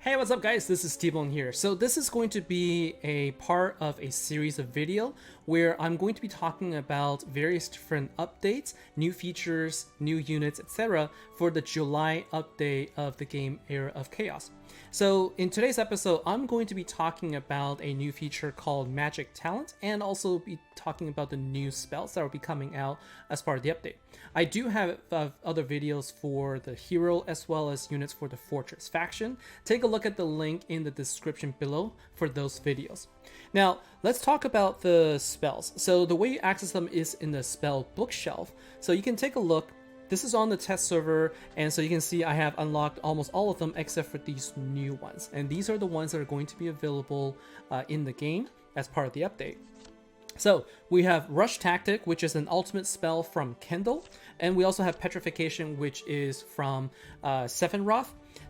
Hey, what's up guys? This is T-Bone here. So this is going to be a part of a series of video where I'm going to be talking about various different updates, new features, new units, etc. for the July update of the game Era of Chaos. So in today's episode, I'm going to be talking about a new feature called Magic Talent and also be talking about the new spells that will be coming out as part of the update. I do have other videos for the hero as well as units for the Fortress Faction. Take a look at the link in the description below for those videos. Now, let's talk about the spells. So the way you access them is in the spell bookshelf. So you can take a look. This is on the test server, and so you can see I have unlocked almost all of them except for these new ones. And these are the ones that are going to be available in the game as part of the update. So we have Rush Tactic, which is an ultimate spell from Kendall, and we also have Petrification, which is from Sephiroth.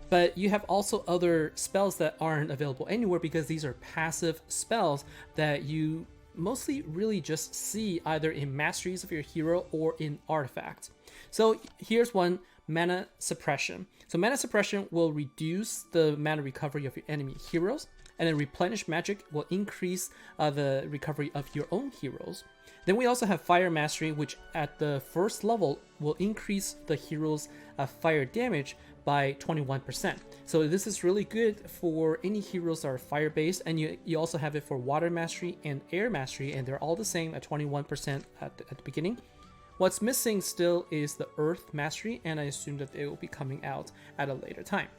But you have also other spells that aren't available anywhere because these are passive spells that you mostly really just see either in masteries of your hero or in artifacts. So here's one, Mana Suppression. So Mana Suppression will reduce the mana recovery of your enemy heroes, and then Replenish Magic will increase the recovery of your own heroes. Then we also have Fire Mastery, which at the first level will increase the hero's fire damage by 21%. So this is really good for any heroes that are fire based, and you also have it for Water Mastery and Air Mastery, and they're all the same at 21% at the beginning. What's missing still is the Earth Mastery, and I assume that they will be coming out at a later time.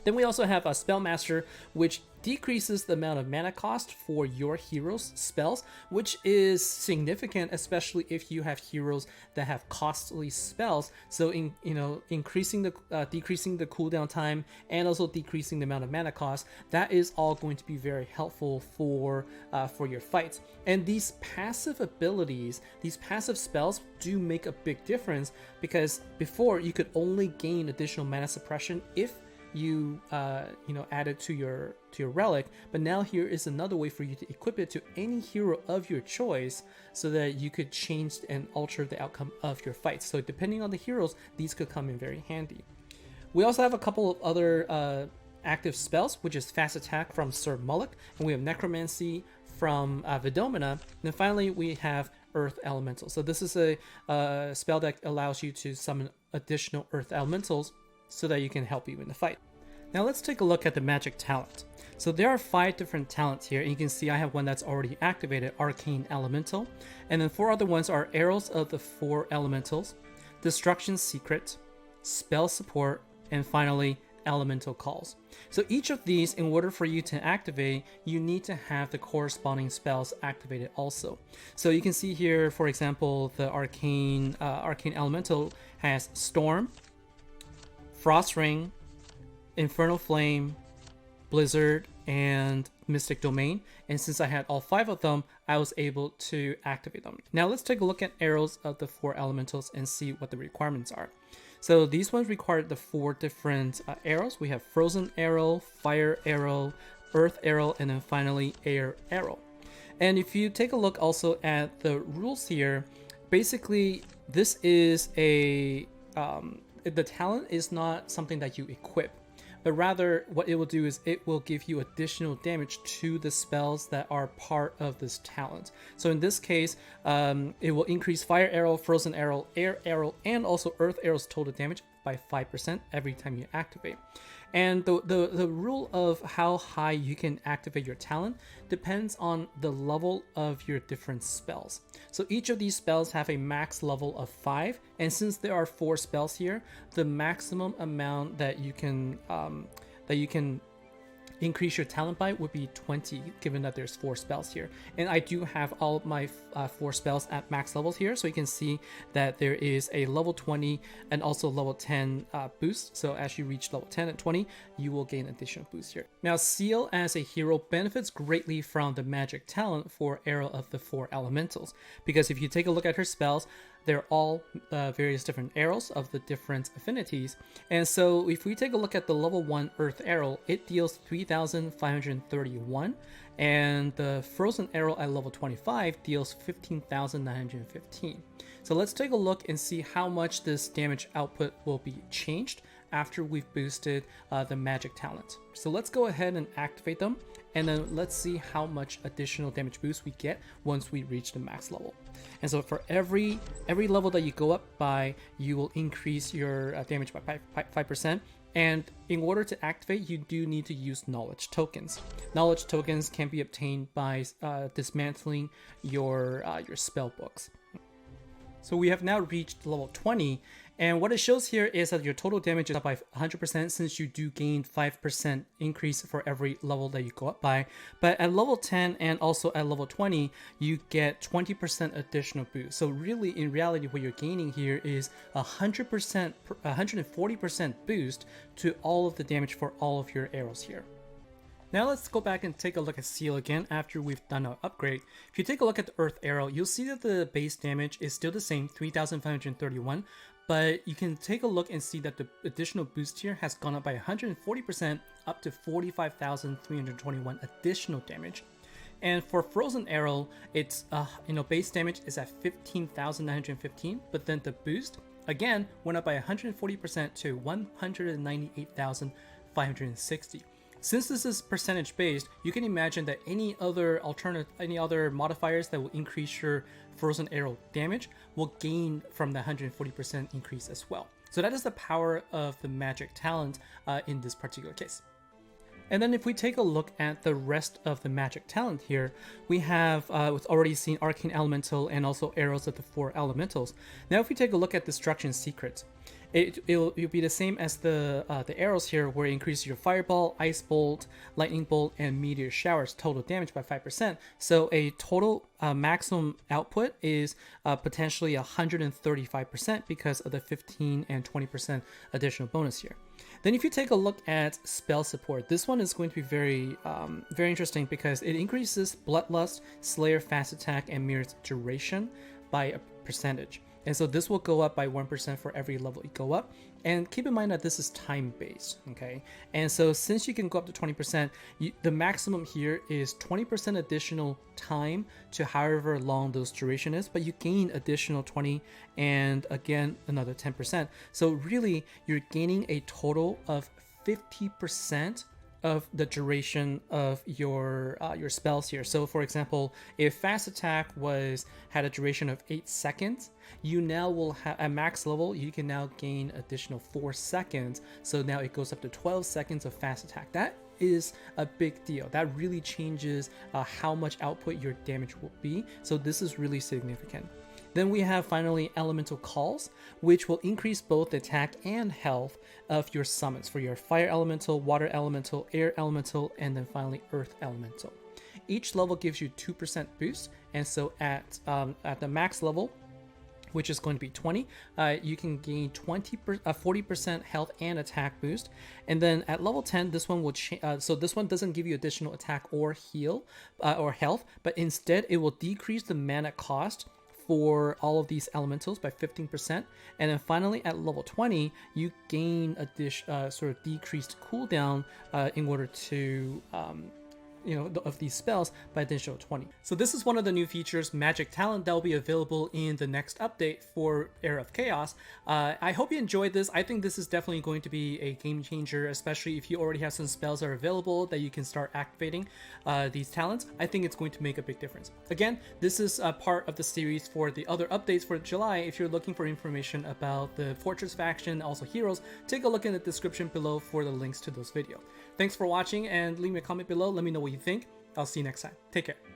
Then we also have a Spellmaster, which decreases the amount of mana cost for your heroes' spells, which is significant, especially if you have heroes that have costly spells. So, decreasing the cooldown time and also decreasing the amount of mana cost, that is all going to be very helpful for your fights. And these passive abilities, these passive spells, do make a big difference because before you could only gain additional mana suppression if you add it to your relic, but now here is another way for you to equip it to any hero of your choice so that you could change and alter the outcome of your fights. So depending on the heroes, these could come in very handy. We also have a couple of other active spells, which is Fast Attack from Sir Mullock, and we have Necromancy from Vidomina, and then finally we have Earth Elemental. So this is a spell that allows you to summon additional Earth Elementals so that you can help you in the fight. Now let's take a look at the Magic Talent. So there are 5 different talents here, and you can see I have one that's already activated, Arcane Elemental, and then 4 other ones are Arrows of the 4 Elementals, Destruction Secret, Spell Support, and finally Elemental Calls. So each of these, in order for you to activate, you need to have the corresponding spells activated also. So you can see here, for example, the Arcane Elemental has Storm, Frost Ring, Infernal Flame, Blizzard, and Mystic Domain. And since I had all 5 of them, I was able to activate them. Now let's take a look at Arrows of the 4 Elementals and see what the requirements are. So these ones require the 4 different arrows. We have Frozen Arrow, Fire Arrow, Earth Arrow, and then finally Air Arrow. And if you take a look also at the rules here, basically this is the talent is not something that you equip, but rather what it will do is it will give you additional damage to the spells that are part of this talent. So in this case, it will increase Fire Arrow, Frozen Arrow, Air Arrow, and also Earth Arrow's total damage by 5% every time you activate. And the rule of how high you can activate your talent depends on the level of your different spells. So each of these spells have a max level of 5, and since there are 4 spells here, the maximum amount that you can increase your talent by would be 20, given that there's 4 spells here. And I do have all of my 4 spells at max levels here, so you can see that there is a level 20 and also level 10 boost. So as you reach level 10 and 20, you will gain additional boost here. Now Seal as a hero benefits greatly from the Magic Talent for Arrow of the 4 Elementals, because if you take a look at her spells, they're all various different arrows of the different affinities. And so if we take a look at the level 1 Earth Arrow, it deals 3,531, and the Frozen Arrow at level 25 deals 15,915. So let's take a look and see how much this damage output will be changed after we've boosted the magic talent. So let's go ahead and activate them, and then let's see how much additional damage boost we get once we reach the max level. And so for every level that you go up by, you will increase your damage by 5%. And in order to activate, you do need to use knowledge tokens. Knowledge tokens can be obtained by dismantling your spell books. So we have now reached level 20, and what it shows here is that your total damage is up by 100% since you do gain 5% increase for every level that you go up by. But at level 10 and also at level 20, you get 20% additional boost. So really, in reality, what you're gaining here is 100%, 140% boost to all of the damage for all of your arrows here. Now let's go back and take a look at Seal again after we've done our upgrade. If you take a look at the Earth Arrow, you'll see that the base damage is still the same, 3,531, but you can take a look and see that the additional boost here has gone up by 140% up to 45,321 additional damage. And for Frozen Arrow, its base damage is at 15,915, but then the boost again went up by 140% to 198,560. Since this is percentage based, you can imagine that any other modifiers that will increase your Frozen Arrow damage will gain from the 140% increase as well. So that is the power of the magic talent in this particular case. And then if we take a look at the rest of the magic talent here, we have we've already seen Arcane Elemental and also arrows of the 4 elementals. Now if we take a look at Destruction Secrets, it'll be the same as the arrows here, where it increases your Fireball, Ice Bolt, Lightning Bolt, and Meteor Showers total damage by 5%. So a total maximum output is potentially 135% because of the 15 and 20% additional bonus here. Then if you take a look at spell support, this one is going to be very interesting because it increases Bloodlust, Slayer Fast Attack, and Mirror's duration by a percentage. And so this will go up by 1% for every level you go up. And keep in mind that this is time-based, okay? And so since you can go up to 20%, the maximum here is 20% additional time to however long those duration is, but you gain additional 20 and again, another 10%. So really, you're gaining a total of 50% of the duration of your spells here. So for example, if Fast Attack had a duration of 8 seconds, you now will have at max level, you can now gain additional 4 seconds. So now it goes up to 12 seconds of Fast Attack. That is a big deal. That really changes how much output your damage will be. So this is really significant. Then we have finally Elemental Calls, which will increase both the attack and health of your summons for your Fire Elemental, Water Elemental, Air Elemental, and then finally Earth Elemental. Each level gives you 2% boost, and so at the max level, which is going to be 20, you can gain 40% health and attack boost. And then at level 10, this one will so this one doesn't give you additional attack or heal or health, but instead it will decrease the mana cost for all of these elementals by 15%. And then finally at level 20, you gain a sort of decreased cooldown in order to of these spells by additional 20. So this is one of the new features, Magic Talent, that will be available in the next update for Era of Chaos. I hope you enjoyed this. I think this is definitely going to be a game changer, especially if you already have some spells that are available that you can start activating these talents. I think it's going to make a big difference. Again, this is a part of the series for the other updates for July. If you're looking for information about the Fortress Faction, also heroes, take a look in the description below for the links to those videos. Thanks for watching, and leave me a comment below. Let me know what you think. I'll see you next time. Take care.